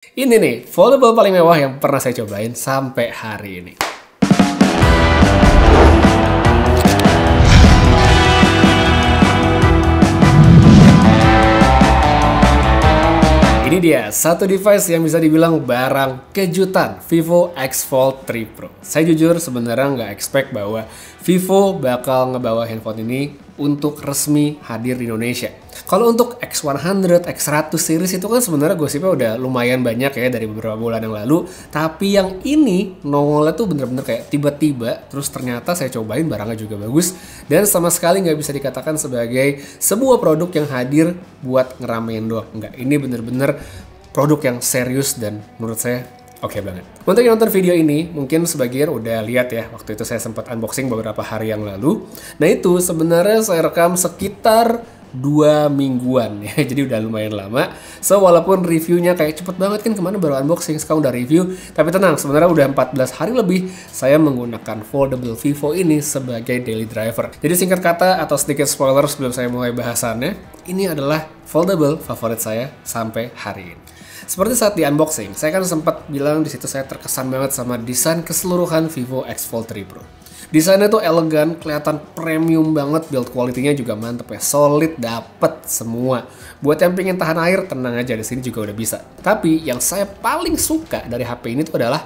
Ini nih, foldable paling mewah yang pernah saya cobain sampai hari ini. Ini dia, satu device yang bisa dibilang barang kejutan, Vivo X Fold 3 Pro. Saya jujur sebenarnya nggak expect bahwa Vivo bakal ngebawa handphone ini untuk resmi hadir di Indonesia. Kalau untuk X100, X100 series itu kan sebenarnya gosipnya udah lumayan banyak ya dari beberapa bulan yang lalu. Tapi yang ini nongolnya tuh bener-bener kayak tiba-tiba, terus ternyata saya cobain barangnya juga bagus. Dan sama sekali nggak bisa dikatakan sebagai sebuah produk yang hadir buat ngeramein doang. Enggak, ini bener-bener produk yang serius dan menurut saya oke banget. Untuk yang nonton video ini, mungkin sebagian udah lihat ya, waktu itu saya sempat unboxing beberapa hari yang lalu. Nah itu sebenarnya saya rekam sekitar 2 mingguan ya, jadi udah lumayan lama. So walaupun reviewnya kayak cepet banget kan, kemana baru unboxing, sekarang udah review. Tapi tenang, sebenarnya udah 14 hari lebih saya menggunakan foldable Vivo ini sebagai daily driver. Jadi singkat kata atau sedikit spoiler sebelum saya mulai bahasannya, ini adalah foldable favorit saya sampai hari ini. Seperti saat di unboxing, saya kan sempat bilang di situ saya terkesan banget sama desain keseluruhan Vivo X Fold 3 Pro. Desainnya tuh elegan, kelihatan premium banget, build quality-nya juga mantep ya, solid, dapet semua. Buat yang pengen tahan air, tenang aja, di sini juga udah bisa. Tapi yang saya paling suka dari HP ini tuh adalah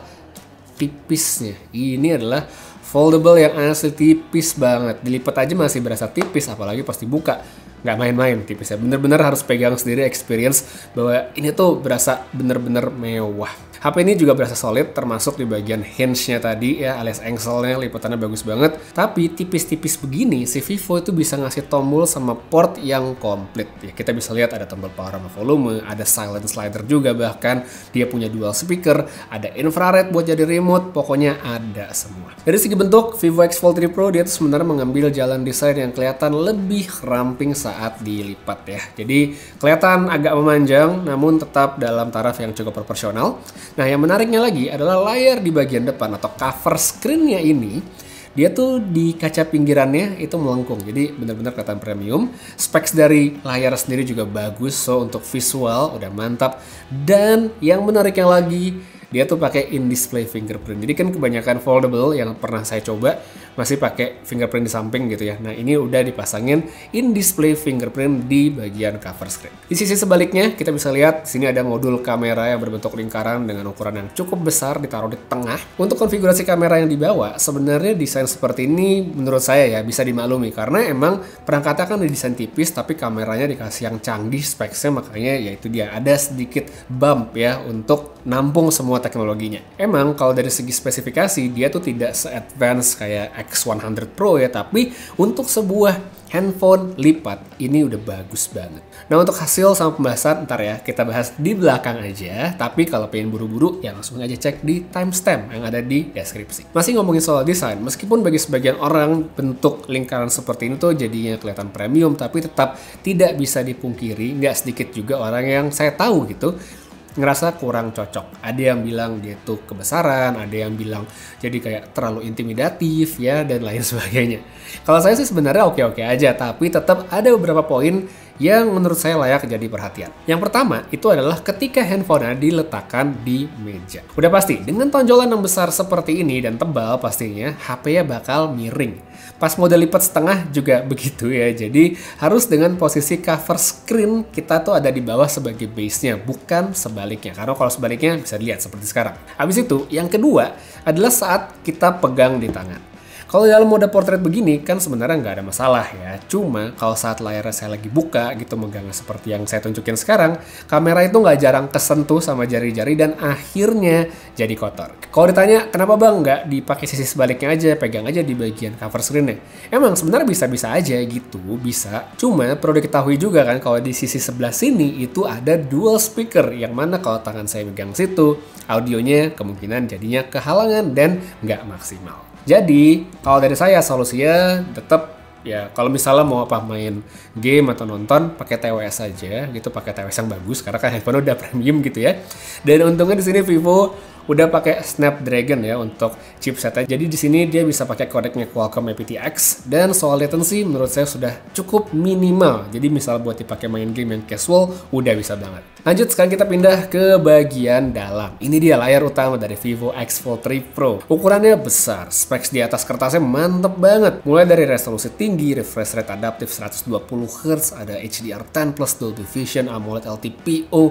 tipisnya. Ini adalah foldable yang asli tipis banget, dilipat aja masih berasa tipis, apalagi pas dibuka. Nggak main-main tipisnya, bener-bener harus pegang sendiri experience bahwa ini tuh berasa bener-bener mewah. HP ini juga berasa solid, termasuk di bagian hinge-nya tadi ya, alias engselnya, lipatannya bagus banget. Tapi tipis-tipis begini, si Vivo itu bisa ngasih tombol sama port yang komplit. Ya, kita bisa lihat ada tombol power sama volume, ada silent slider juga, bahkan dia punya dual speaker, ada infrared buat jadi remote, pokoknya ada semua. Dari segi bentuk, Vivo X Fold 3 Pro dia tuh sebenarnya mengambil jalan desain yang kelihatan lebih ramping saat dilipat ya. Jadi kelihatan agak memanjang, namun tetap dalam taraf yang cukup proporsional. Nah, yang menariknya lagi adalah layar di bagian depan atau cover screen-nya ini, dia tuh di kaca pinggirannya itu melengkung, jadi benar-benar kelihatan premium. Specs dari layar sendiri juga bagus, so untuk visual udah mantap. Dan yang menariknya lagi, dia tuh pakai in-display fingerprint. Jadi kan kebanyakan foldable yang pernah saya coba masih pakai fingerprint di samping gitu ya. Nah ini udah dipasangin in-display fingerprint di bagian cover screen. Di sisi sebaliknya kita bisa lihat sini ada modul kamera yang berbentuk lingkaran dengan ukuran yang cukup besar ditaruh di tengah. Untuk konfigurasi kamera yang dibawa, sebenarnya desain seperti ini menurut saya ya bisa dimaklumi karena emang perangkatnya kan didesain tipis tapi kameranya dikasih yang canggih specsnya, makanya yaitu dia ada sedikit bump ya untuk nampung semua teknologinya. Emang kalau dari segi spesifikasi dia tuh tidak se-advance kayak X100 Pro ya, tapi untuk sebuah handphone lipat ini udah bagus banget. Nah untuk hasil sama pembahasan ntar ya kita bahas di belakang aja, tapi kalau pengen buru-buru ya langsung aja cek di timestamp yang ada di deskripsi. Masih ngomongin soal desain, meskipun bagi sebagian orang bentuk lingkaran seperti ini tuh jadinya kelihatan premium, tapi tetap tidak bisa dipungkiri nggak sedikit juga orang yang saya tahu gitu ngerasa kurang cocok. Ada yang bilang dia tuh kebesaran, ada yang bilang jadi kayak terlalu intimidatif ya, dan lain sebagainya. Kalau saya sih sebenarnya oke-oke aja, tapi tetap ada beberapa poin yang menurut saya layak jadi perhatian. Yang pertama itu adalah ketika handphonenya diletakkan di meja. Udah pasti dengan tonjolan yang besar seperti ini dan tebal pastinya HP-nya bakal miring. Pas model lipat setengah juga begitu ya, jadi harus dengan posisi cover screen kita tuh ada di bawah sebagai base-nya, bukan sebaliknya. Karena kalau sebaliknya bisa dilihat seperti sekarang. Habis itu, yang kedua adalah saat kita pegang di tangan. Kalau dalam mode portrait begini kan sebenarnya nggak ada masalah ya. Cuma kalau saat layarnya saya lagi buka gitu megangnya seperti yang saya tunjukin sekarang, kamera itu nggak jarang kesentuh sama jari-jari dan akhirnya jadi kotor. Kalau ditanya kenapa bang nggak dipakai sisi sebaliknya aja, pegang aja di bagian cover screen-nya. Emang sebenarnya bisa-bisa aja gitu, bisa. Cuma perlu diketahui juga kan kalau di sisi sebelah sini itu ada dual speaker, yang mana kalau tangan saya megang situ, audionya kemungkinan jadinya kehalangan dan nggak maksimal. Jadi, kalau dari saya solusinya tetap ya kalau misalnya mau apa main game atau nonton pakai TWS aja gitu, pakai TWS yang bagus karena kan handphone udah premium gitu ya. Dan untungnya di sini Vivo udah pakai Snapdragon ya untuk chipsetnya. Jadi di sini dia bisa pakai kodeknya Qualcomm aptX, dan soal latency menurut saya sudah cukup minimal. Jadi misal buat dipakai main game yang casual udah bisa banget. Lanjut, sekarang kita pindah ke bagian dalam. Ini dia layar utama dari Vivo X Fold 3 Pro. Ukurannya besar, specs di atas kertasnya mantep banget. Mulai dari resolusi tinggi, refresh rate adaptif 120Hz, ada HDR10+, Dolby Vision, AMOLED LTPO,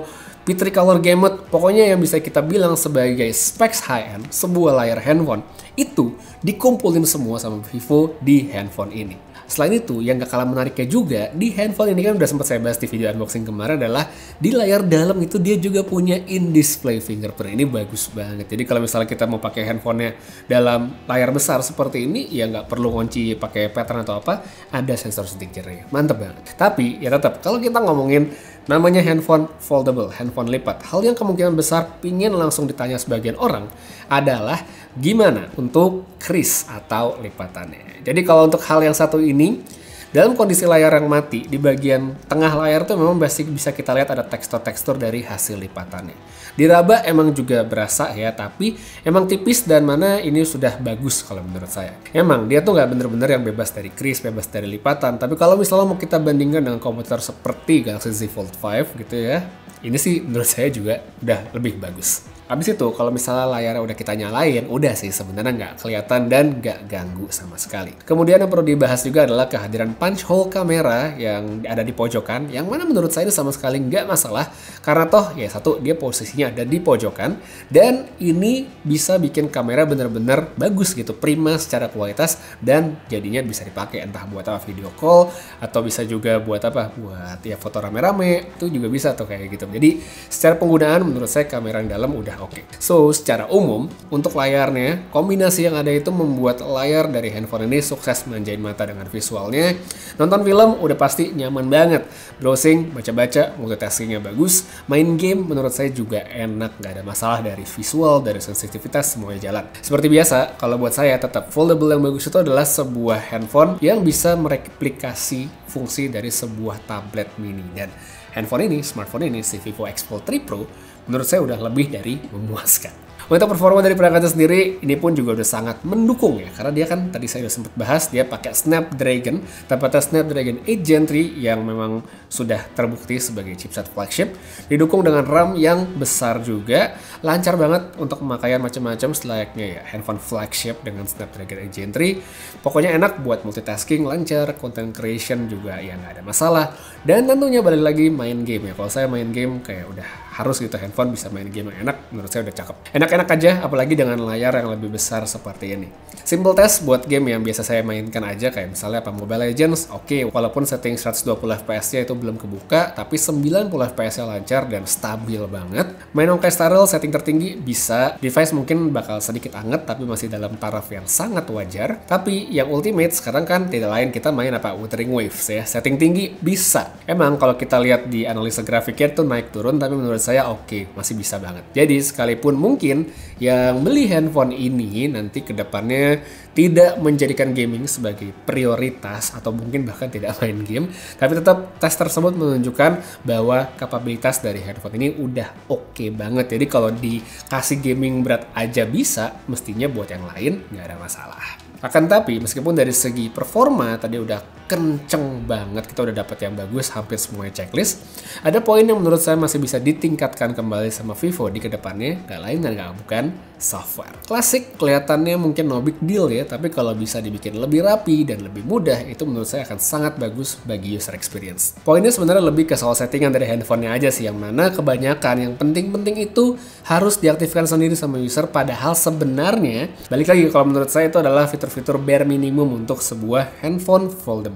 P3 Color Gamut. Pokoknya yang bisa kita bilang sebagai specs high-end sebuah layar handphone itu dikumpulin semua sama Vivo di handphone ini. Selain itu, yang gak kalah menariknya juga, di handphone ini kan udah sempat saya bahas di video unboxing kemarin adalah di layar dalam itu dia juga punya in-display fingerprint. Ini bagus banget. Jadi kalau misalnya kita mau pakai handphonenya dalam layar besar seperti ini, ya nggak perlu kunci pakai pattern atau apa, ada sensor stickernya. Mantep banget. Tapi ya tetap, kalau kita ngomongin namanya handphone foldable, handphone lipat, hal yang kemungkinan besar pingin langsung ditanya sebagian orang adalah gimana untuk kris atau lipatannya. Jadi kalau untuk hal yang satu ini, dalam kondisi layar yang mati, di bagian tengah layar tuh memang bisa kita lihat ada tekstur-tekstur dari hasil lipatannya. Diraba emang juga berasa ya, tapi emang tipis dan mana ini sudah bagus kalau menurut saya. Emang dia tuh nggak bener-bener yang bebas dari kris, bebas dari lipatan, tapi kalau misalnya mau kita bandingkan dengan komputer seperti Galaxy Z Fold 5 gitu ya, ini sih menurut saya juga udah lebih bagus. Habis itu kalau misalnya layarnya udah kita nyalain, udah sih sebenarnya nggak kelihatan dan nggak ganggu sama sekali. Kemudian yang perlu dibahas juga adalah kehadiran punch hole kamera yang ada di pojokan, yang mana menurut saya ini sama sekali nggak masalah, karena toh ya satu, dia posisinya ada di pojokan, dan ini bisa bikin kamera bener-bener bagus gitu, prima secara kualitas, dan jadinya bisa dipakai entah buat apa, video call, atau bisa juga buat apa, buat ya foto rame-rame, itu juga bisa tuh kayak gitu. Jadi secara penggunaan menurut saya kamera yang dalam udah oke. So, secara umum, untuk layarnya, kombinasi yang ada itu membuat layar dari handphone ini sukses manjain mata dengan visualnya. Nonton film udah pasti nyaman banget. Browsing, baca-baca, multitaskingnya bagus. Main game menurut saya juga enak, nggak ada masalah dari visual, dari sensitivitas, semuanya jalan. Seperti biasa, kalau buat saya tetap foldable yang bagus itu adalah sebuah handphone yang bisa mereplikasi fungsi dari sebuah tablet mini. Dan handphone ini, smartphone ini, si Vivo X Fold 3 Pro, menurut saya udah lebih dari memuaskan. Untuk performa dari perangkatnya sendiri, ini pun juga udah sangat mendukung ya, karena dia kan tadi saya udah sempat bahas, dia pakai Snapdragon, tepatnya Snapdragon 8 Gen 3 yang memang sudah terbukti sebagai chipset flagship, didukung dengan RAM yang besar juga, lancar banget untuk pemakaian macam-macam selayaknya ya handphone flagship dengan Snapdragon 8 Gen 3. Pokoknya enak buat multitasking, lancar, content creation juga ya nggak ada masalah, dan tentunya balik lagi main game ya. Kalau saya main game kayak udah harus gitu, handphone bisa main game yang enak, menurut saya udah cakep. Enak-enak aja, apalagi dengan layar yang lebih besar seperti ini. Simple test buat game yang biasa saya mainkan aja, kayak misalnya apa Mobile Legends, oke, walaupun setting 120 fps-nya itu belum kebuka, tapi 90 fps-nya lancar dan stabil banget. Main Honkai Star Rail setting tertinggi bisa, device mungkin bakal sedikit anget, tapi masih dalam taraf yang sangat wajar. Tapi yang ultimate sekarang kan tidak lain kita main apa Wuthering Waves ya, setting tinggi bisa. Emang kalau kita lihat di analisa grafiknya tuh naik turun, tapi menurut saya oke, masih bisa banget. Jadi sekalipun mungkin yang beli handphone ini nanti kedepannya tidak menjadikan gaming sebagai prioritas atau mungkin bahkan tidak main game, tapi tetap tes tersebut menunjukkan bahwa kapabilitas dari handphone ini udah oke banget. Jadi kalau dikasih gaming berat aja bisa, mestinya buat yang lain nggak ada masalah. Akan tapi meskipun dari segi performa tadi udah kenceng banget, kita udah dapat yang bagus, hampir semuanya checklist, ada poin yang menurut saya masih bisa ditingkatkan kembali sama Vivo di kedepannya, gak lain dan gak bukan software. Klasik kelihatannya mungkin no big deal ya, tapi kalau bisa dibikin lebih rapi dan lebih mudah, itu menurut saya akan sangat bagus bagi user experience. Poinnya sebenarnya lebih ke soal settingan dari handphonenya aja sih, yang mana kebanyakan yang penting-penting itu harus diaktifkan sendiri sama user, padahal sebenarnya balik lagi kalau menurut saya itu adalah fitur-fitur bare minimum untuk sebuah handphone foldable.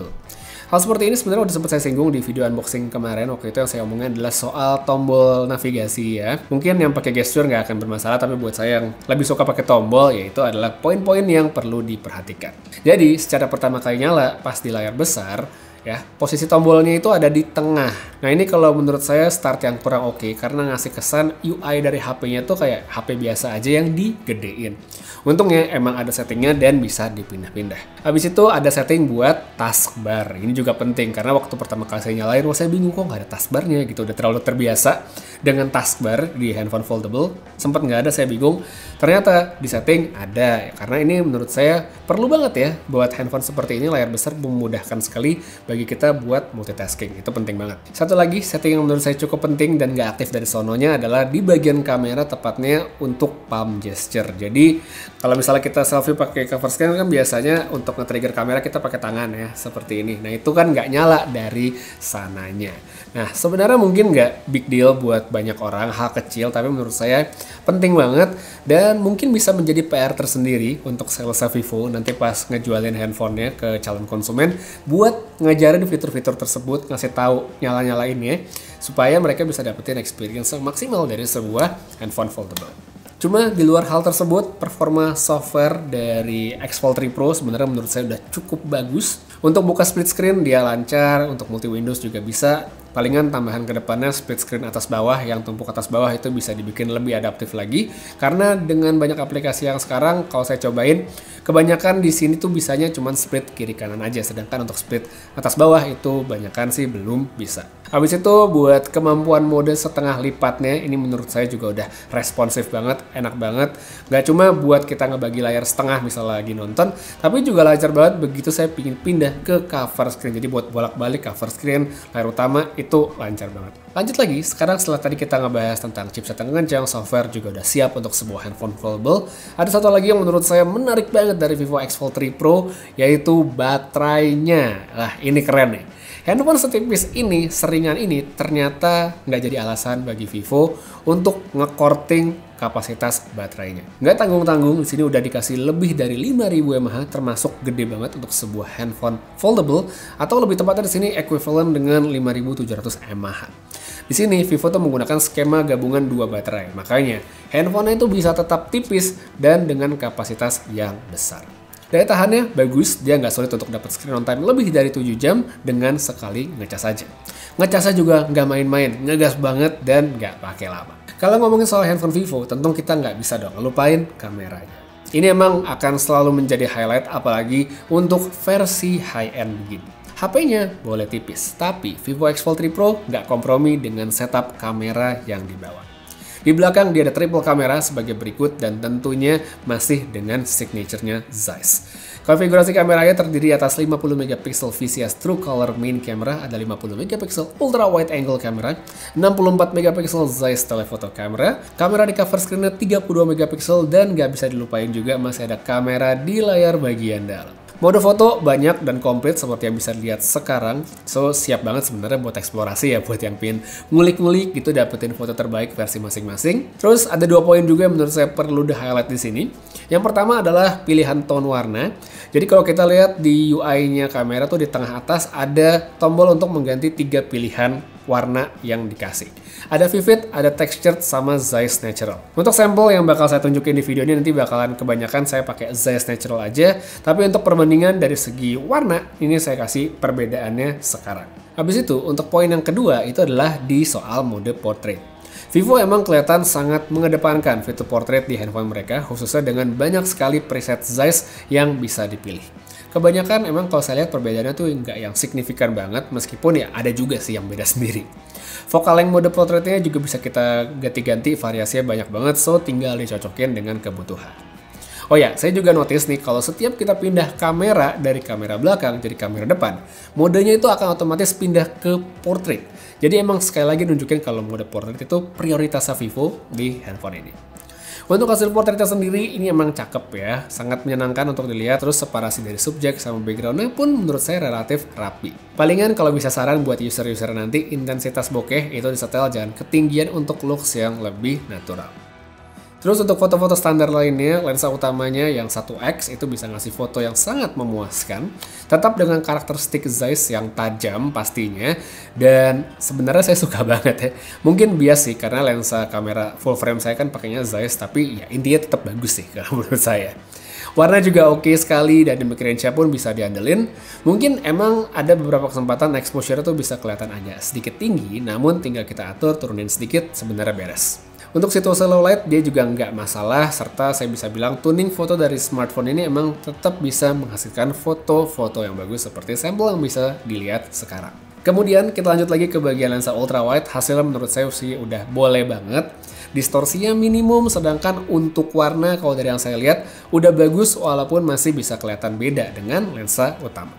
Hal seperti ini sebenarnya udah sempat saya singgung di video unboxing kemarin. Waktu itu yang saya omongin adalah soal tombol navigasi ya. Mungkin yang pakai gesture nggak akan bermasalah, tapi buat saya yang lebih suka pakai tombol, yaitu adalah poin-poin yang perlu diperhatikan. Jadi secara pertama kali nyala pas di layar besar, ya, posisi tombolnya itu ada di tengah. Nah ini kalau menurut saya start yang kurang oke, karena ngasih kesan UI dari HP-nya tuh kayak HP biasa aja yang digedein. Untungnya emang ada settingnya dan bisa dipindah-pindah. Habis itu ada setting buat taskbar. Ini juga penting karena waktu pertama kali saya nyalain, saya bingung kok nggak ada taskbarnya gitu. Udah terlalu terbiasa dengan taskbar di handphone foldable. Sempat nggak ada, saya bingung. Ternyata di setting ada. Karena ini menurut saya perlu banget ya buat handphone seperti ini, layar besar memudahkan sekali bagi kita buat multitasking. Itu penting banget. Satu lagi setting yang menurut saya cukup penting dan nggak aktif dari sononya adalah di bagian kamera, tepatnya untuk palm gesture. Jadi kalau misalnya kita selfie pakai cover screen kan biasanya untuk nge-trigger kamera kita pakai tangan ya, seperti ini. Nah itu kan nggak nyala dari sananya. Nah sebenarnya mungkin nggak big deal buat banyak orang, hal kecil, tapi menurut saya penting banget dan mungkin bisa menjadi PR tersendiri untuk sales Vivo nanti pas ngejualin handphonenya ke calon konsumen buat ngajarin fitur-fitur tersebut, ngasih tahu nyala-nyalainnya supaya mereka bisa dapetin experience yang maksimal dari sebuah handphone foldable. Cuma di luar hal tersebut, performa software dari X Fold 3 Pro sebenarnya menurut saya udah cukup bagus. Untuk buka split screen dia lancar, untuk multi Windows juga bisa. Palingan tambahan ke depannya split screen atas bawah, yang tumpuk atas bawah itu bisa dibikin lebih adaptif lagi. Karena dengan banyak aplikasi yang sekarang kalau saya cobain, kebanyakan di sini tuh bisanya cuma split kiri kanan aja, sedangkan untuk split atas bawah itu banyakan sih belum bisa. Habis itu buat kemampuan mode setengah lipatnya, ini menurut saya juga udah responsif banget, enak banget. Gak cuma buat kita ngebagi layar setengah misalnya lagi nonton, tapi juga lancar banget begitu saya pingin pindah ke cover screen. Jadi buat bolak-balik cover screen, layar utama itu lancar banget. Lanjut lagi, sekarang setelah tadi kita ngebahas tentang chipset yang kencang, software juga udah siap untuk sebuah handphone foldable. Ada satu lagi yang menurut saya menarik banget dari Vivo X Fold 3 Pro, yaitu baterainya. Nah ini keren nih. Handphone setipis ini, seringan ini, ternyata nggak jadi alasan bagi Vivo untuk ngekorting kapasitas baterainya. Nggak tanggung-tanggung, di sini udah dikasih lebih dari 5000 mAh, termasuk gede banget untuk sebuah handphone foldable, atau lebih tepatnya di sini equivalent dengan 5700 mAh. Di sini Vivo tuh menggunakan skema gabungan dua baterai, makanya handphone-nya itu bisa tetap tipis dan dengan kapasitas yang besar. Daya tahannya bagus, dia nggak sulit untuk dapat screen on time lebih dari 7 jam dengan sekali ngecas aja. Ngecasnya juga nggak main-main, ngegas banget dan nggak pakai lama. Kalau ngomongin soal handphone Vivo, tentu kita nggak bisa dong ngelupain kameranya. Ini emang akan selalu menjadi highlight apalagi untuk versi high-end begini. HP-nya boleh tipis, tapi Vivo X Fold 3 Pro nggak kompromi dengan setup kamera yang dibawa. Di belakang dia ada triple kamera sebagai berikut dan tentunya masih dengan signature-nya Zeiss. Konfigurasi kameranya terdiri atas 50 megapiksel VCS True Color main camera, ada 50 megapiksel ultra wide angle camera, 64 megapiksel Zeiss telephoto camera, kamera di cover screen-nya 32 megapiksel dan nggak bisa dilupain juga masih ada kamera di layar bagian dalam. Mode foto banyak dan komplit seperti yang bisa dilihat sekarang, so siap banget sebenarnya buat eksplorasi ya, buat yang pengen ngulik-ngulik gitu dapetin foto terbaik versi masing-masing. Terus ada 2 poin juga yang menurut saya perlu di-highlight di sini. Yang pertama adalah pilihan tone warna. Jadi kalau kita lihat di UI-nya kamera tuh di tengah atas ada tombol untuk mengganti 3 pilihan warna yang dikasih. Ada Vivid, ada Textured, sama Zeiss Natural. Untuk sampel yang bakal saya tunjukin di video ini nanti bakalan kebanyakan saya pakai Zeiss Natural aja. Tapi untuk perbandingan dari segi warna, ini saya kasih perbedaannya sekarang. Habis itu, untuk poin yang kedua itu adalah di soal mode portrait. Vivo emang kelihatan sangat mengedepankan fitur portrait di handphone mereka, khususnya dengan banyak sekali preset Zeiss yang bisa dipilih. Kebanyakan emang kalau saya lihat perbedaannya tuh nggak yang signifikan banget, meskipun ya ada juga sih yang beda sendiri. Focal length mode portraitnya juga bisa kita ganti-ganti, variasinya banyak banget, so tinggal dicocokin dengan kebutuhan. Oh ya, saya juga notice nih kalau setiap kita pindah kamera dari kamera belakang jadi kamera depan, modenya itu akan otomatis pindah ke portrait. Jadi emang sekali lagi nunjukin kalau mode portrait itu prioritas Vivo di handphone ini. Untuk hasil portraitnya sendiri ini emang cakep ya, sangat menyenangkan untuk dilihat, terus separasi dari subjek sama backgroundnya pun menurut saya relatif rapi. Palingan kalau bisa saran buat user-user nanti, intensitas bokeh itu disetel jangan ketinggian untuk looks yang lebih natural. Terus untuk foto-foto standar lainnya, lensa utamanya yang 1x itu bisa ngasih foto yang sangat memuaskan, tetap dengan karakteristik Zeiss yang tajam pastinya, dan sebenarnya saya suka banget ya. Mungkin bias sih karena lensa kamera full frame saya kan pakainya Zeiss, tapi ya intinya tetap bagus sih kalau menurut saya. Warna juga oke sekali dan demi range-nya pun bisa diandelin. Mungkin emang ada beberapa kesempatan exposure tuh bisa kelihatan agak sedikit tinggi, namun tinggal kita atur turunin sedikit sebenarnya beres. Untuk situasi low light dia juga nggak masalah, serta saya bisa bilang tuning foto dari smartphone ini emang tetap bisa menghasilkan foto-foto yang bagus seperti sampel yang bisa dilihat sekarang. Kemudian kita lanjut lagi ke bagian lensa ultra wide, hasilnya menurut saya sih udah boleh banget. Distorsinya minimum, sedangkan untuk warna kalau dari yang saya lihat udah bagus walaupun masih bisa kelihatan beda dengan lensa utama.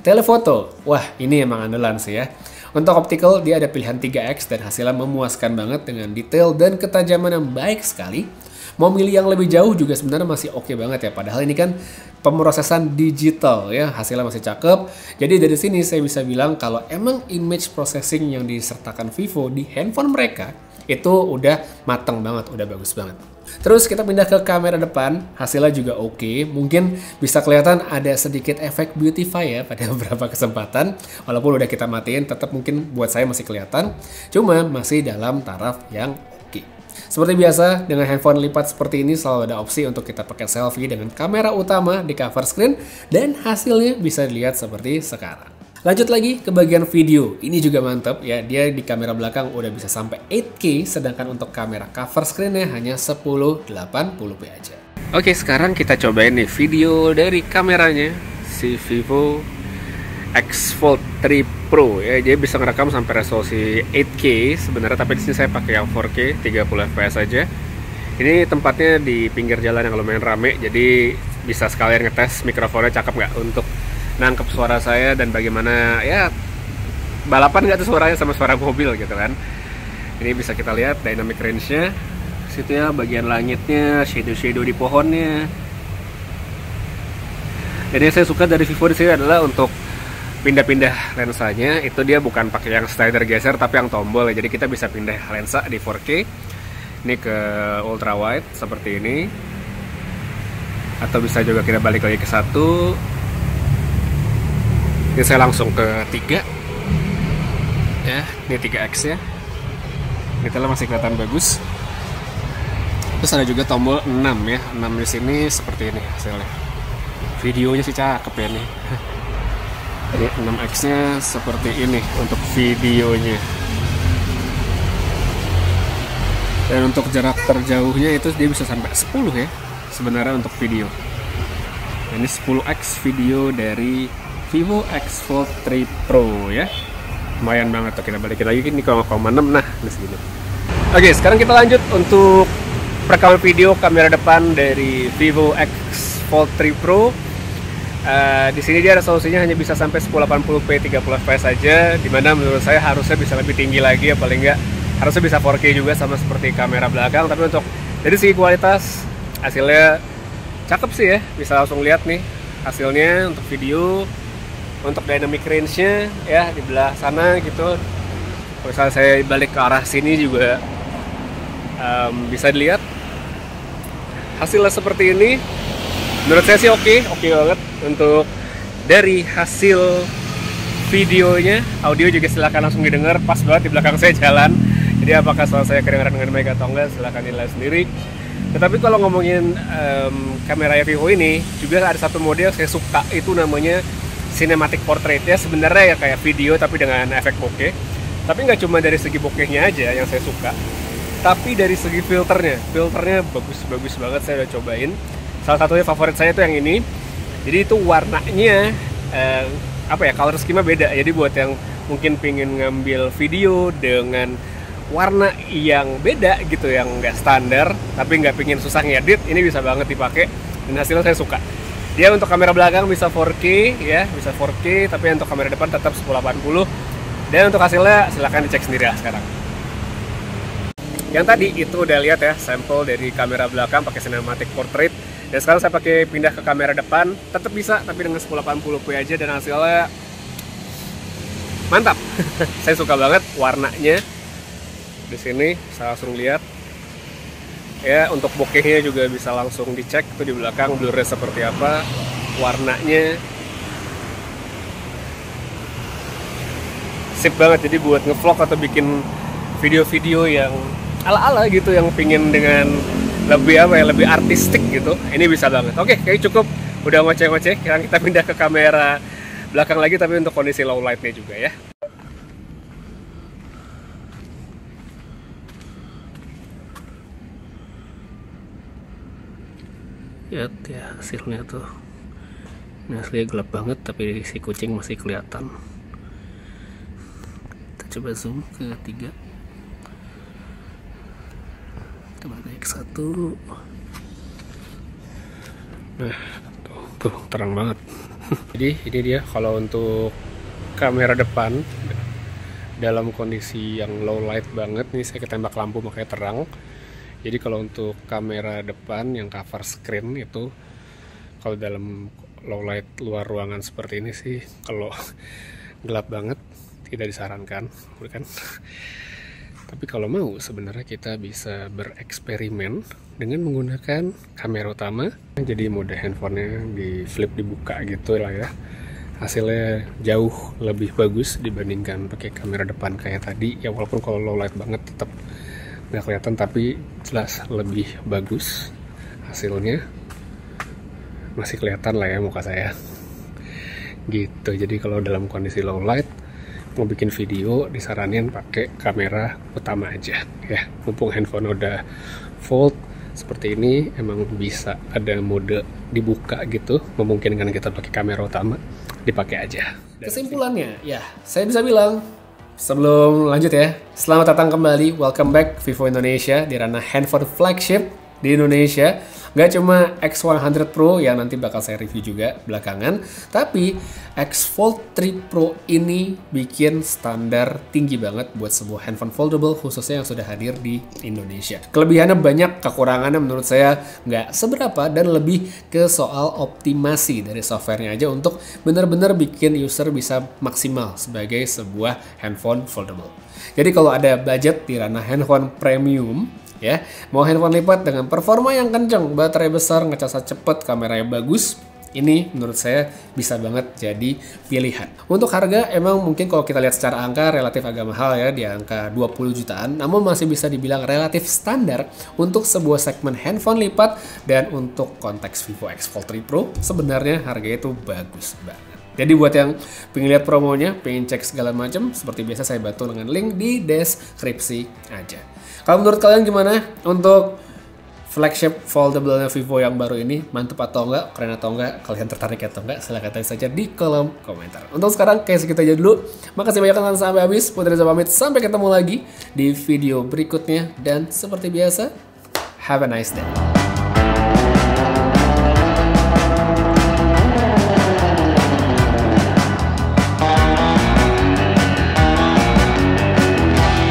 Telefoto, wah ini emang andalan sih ya. Untuk optical dia ada pilihan 3x dan hasilnya memuaskan banget dengan detail dan ketajaman yang baik sekali. Mau milih yang lebih jauh juga sebenarnya masih oke banget ya, padahal ini kan pemrosesan digital ya, hasilnya masih cakep. Jadi dari sini saya bisa bilang kalau emang image processing yang disertakan Vivo di handphone mereka itu udah mateng banget, udah bagus banget. Terus kita pindah ke kamera depan, hasilnya juga oke. Mungkin bisa kelihatan ada sedikit efek beautify ya pada beberapa kesempatan. Walaupun udah kita matiin, tetap mungkin buat saya masih kelihatan. Cuma masih dalam taraf yang oke. Seperti biasa, dengan handphone lipat seperti ini selalu ada opsi untuk kita pakai selfie dengan kamera utama di cover screen. Dan hasilnya bisa dilihat seperti sekarang. Lanjut lagi ke bagian video, ini juga mantap ya, dia di kamera belakang udah bisa sampai 8K, sedangkan untuk kamera cover screen-nya hanya 1080p aja. Oke, sekarang kita cobain nih video dari kameranya, si Vivo X Fold 3 Pro ya, dia bisa ngerekam sampai resolusi 8K sebenarnya, tapi di sini saya pakai yang 4K 30fps aja. Ini tempatnya di pinggir jalan yang lumayan rame, jadi bisa sekalian ngetes mikrofonnya cakep nggak untuk nangkep suara saya dan bagaimana ya balapan nggak tuh suaranya sama suara mobil gitu kan. Ini bisa kita lihat dynamic range-nya situ ya, bagian langitnya, shadow di pohonnya. Jadi yang saya suka dari Vivo di sini adalah untuk pindah-pindah lensanya itu dia bukan pakai yang slider geser tapi yang tombol ya. Jadi kita bisa pindah lensa di 4K ini ke ultra wide seperti ini, atau bisa juga kita balik lagi ke 1. Ini saya langsung ke 3 ya, ini 3x ya, detailnya masih kelihatan bagus. Terus ada juga tombol 6 ya, 6 di sini seperti ini hasilnya. Videonya sih cakep ya nih. Jadi 6x nya seperti ini untuk videonya. Dan untuk jarak terjauhnya itu dia bisa sampai 10 ya sebenarnya untuk video. Ini 10x video dari Vivo X Fold 3 Pro ya, lumayan banget tuh. Kita balikin lagi ini 0,6, nah di sini. Oke, sekarang kita lanjut untuk rekaman video kamera depan dari Vivo X Fold 3 Pro. Di sini dia resolusinya hanya bisa sampai 1080p 30fps saja, dimana menurut saya harusnya bisa lebih tinggi lagi ya, paling nggak harusnya bisa 4K juga sama seperti kamera belakang. Tapi untuk dari segi kualitas hasilnya cakep sih ya, bisa langsung lihat nih hasilnya untuk video. Untuk dynamic range-nya ya di belah sana gitu. Kalau misalnya saya balik ke arah sini juga bisa dilihat hasilnya seperti ini. Menurut saya sih oke banget untuk dari hasil videonya. Audio juga silahkan langsung didengar, pas banget di belakang saya jalan. Jadi apakah suara saya kedengaran dengan baik atau enggak silahkan nilai sendiri. Tetapi kalau ngomongin kamera Vivo ini juga ada satu model saya suka, itu namanya cinematic portrait ya, sebenarnya ya kayak video tapi dengan efek bokeh. Tapi nggak cuma dari segi bokehnya aja yang saya suka, tapi dari segi filternya bagus banget. Saya udah cobain, salah satunya favorit saya itu yang ini. Jadi itu warnanya color scheme beda. Jadi buat yang mungkin pengen ngambil video dengan warna yang beda gitu, yang nggak standar tapi nggak pengen susah ngedit, ini bisa banget dipakai dan hasilnya saya suka. Dia untuk kamera belakang bisa 4K ya, bisa 4K, tapi untuk kamera depan tetap 1080. Dan untuk hasilnya silahkan dicek sendiri ya sekarang. Yang tadi itu udah lihat ya sampel dari kamera belakang pakai cinematic portrait. Dan sekarang saya pakai pindah ke kamera depan, tetap bisa tapi dengan 1080p aja dan hasilnya mantap. Saya suka banget warnanya. Di sini saya langsung lihat. Ya, untuk bokehnya juga bisa langsung dicek tuh di belakang blurnya seperti apa, warnanya sip banget. Jadi buat ngevlog atau bikin video-video yang ala-ala gitu, yang pingin dengan lebih artistik gitu, ini bisa banget. Oke, kayak cukup udah ngoceh-ngoceh. Sekarang kita pindah ke kamera belakang lagi tapi untuk kondisi low light-nya juga ya. Lihat ya hasilnya tuh. Ini aslinya gelap banget tapi si kucing masih kelihatan. Kita coba zoom ke 3. Kita balik ke 1. Nah, tuh terang banget. Jadi ini dia kalau untuk kamera depan dalam kondisi yang low light banget nih, saya ketembak lampu makanya terang. Jadi kalau untuk kamera depan yang cover screen itu kalau dalam low light luar ruangan seperti ini sih, kalau gelap banget tidak disarankan, bukan? Tapi kalau mau sebenarnya kita bisa bereksperimen dengan menggunakan kamera utama. Jadi mode handphonenya di flip, dibuka gitu lah ya. Hasilnya jauh lebih bagus dibandingkan pakai kamera depan kayak tadi. Ya walaupun kalau low light banget tetap nggak kelihatan, tapi jelas lebih bagus hasilnya. Masih kelihatan lah ya muka saya gitu. Jadi kalau dalam kondisi low light mau bikin video disaranin pakai kamera utama aja ya. Mumpung handphone udah fold seperti ini, emang bisa ada mode dibuka gitu, memungkinkan kita pakai kamera utama, dipakai aja. Kesimpulannya ya, saya bisa bilang sebelum lanjut ya, selamat datang kembali, welcome back Vivo Indonesia di ranah handphone flagship di Indonesia. Gak cuma X100 Pro yang nanti bakal saya review juga belakangan, tapi X Fold 3 Pro ini bikin standar tinggi banget buat sebuah handphone foldable, khususnya yang sudah hadir di Indonesia. Kelebihannya banyak, kekurangannya menurut saya nggak seberapa, dan lebih ke soal optimasi dari softwarenya aja untuk benar-benar bikin user bisa maksimal sebagai sebuah handphone foldable. Jadi kalau ada budget di ranah handphone premium, ya, mau handphone lipat dengan performa yang kencang, baterai besar, ngecasnya cepet, kameranya bagus, ini menurut saya bisa banget jadi pilihan. Untuk harga emang mungkin kalau kita lihat secara angka relatif agak mahal ya, di angka 20 jutaan, namun masih bisa dibilang relatif standar untuk sebuah segmen handphone lipat, dan untuk konteks Vivo X Fold 3 Pro sebenarnya harganya itu bagus banget. Jadi buat yang pengen lihat promonya, pengen cek segala macam, seperti biasa saya bantu dengan link di deskripsi aja. Kalau menurut kalian gimana untuk flagship foldable-nya Vivo yang baru ini? Mantap atau enggak? Keren atau enggak? Kalian tertarik atau enggak? Silahkan tulis saja di kolom komentar. Untuk sekarang kayak segitu aja dulu. Makasih banyak nonton sampai habis. Putri Reza pamit. Sampai ketemu lagi di video berikutnya. Dan seperti biasa, have a nice day.